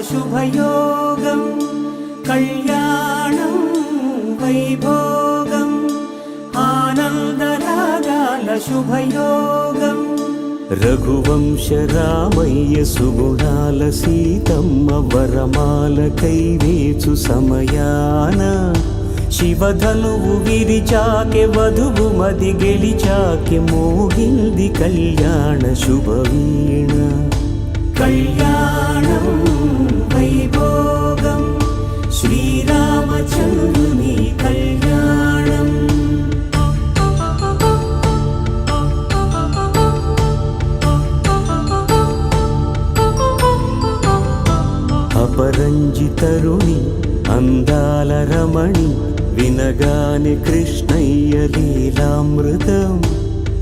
శుభయోగం కళ్యాణం వైభోగం ఆనందరాగాల శుభయోగం రఘువంశ రామయ్య సుగుణాల సీతమ్మ వరమాల కైవేచు సమయాన శివధనువు విరిచాకె వధువు మది గెలిచాకె మోగింది కళ్యాణ శుభవీణ కళ్యాణం వైభోగం శ్రీరామచంద్రుని కళ్యాణం అపరంజి తరుణి అందాల రమణి వినగాని కృష్ణయ్య లీలామృతం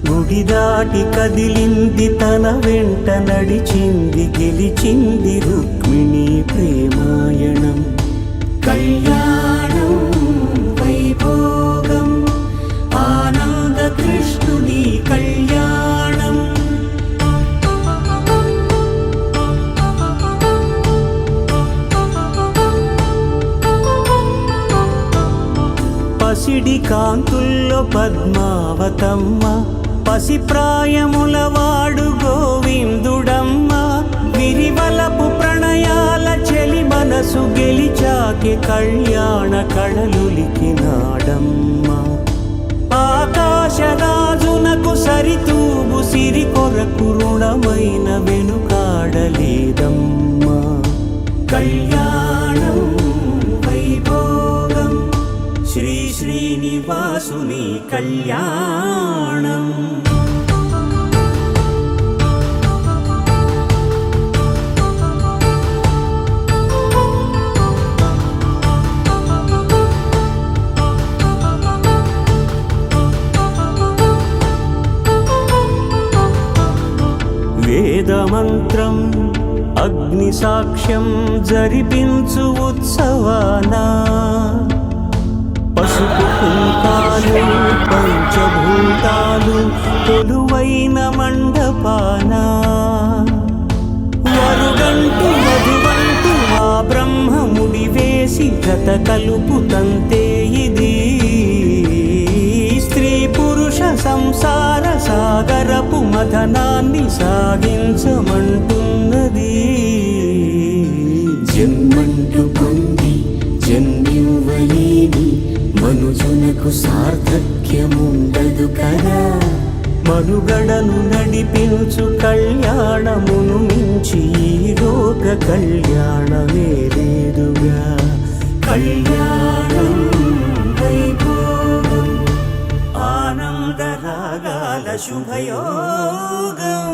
గుడి దాటి కదిలింది తన వెంట నడిచింది గెలిచింది రుక్మిణి ప్రేమాయణం కళ్యాణం వైభోగం ఆనంద కృష్ణుని కళ్యాణం పసిడి కాంతుల్లో పద్మావతమ్మ పసిప్రాయముల వాడు గోవిందుడమ్మ విరివలపు ప్రణయాల చెలి మనసు గెలిచాకె కళ్యాణ కళలులికినాడమ్మ ఆకాశరాజునకు సరితూబు సిరి కొరకు రుణమైన వెనుకాడలేదమ్మ కళ్యాణం వైభోగం శ్రీ శ్రీనివాసుని కళ్యాణం వేదమంత్రం అగ్ని సాక్ష్యం జరిపించు ఉత్సవానా పసుపు కుంకాలు పంచభూతాలు కొలువైన మండపాన వరుడంటూ మధువంటూ ఆ బ్రహ్మముడి వేసి గత కలుపు తంతే ఇది స్త్రీ పురుష సంసార సాగరపు మథనాన్ని సాగించమంటున్నది జన్మంటూ పొంది జన్మివ్వలేని మనుజునకు సార్థక్యముండదు కదా మనుగడను నడిపించు కళ్యాణమును మించి ఈ లోక కళ్యాణమే లేదుగా కళ్యాణం వైభోగం ఆనందరాగాల శుభయోగం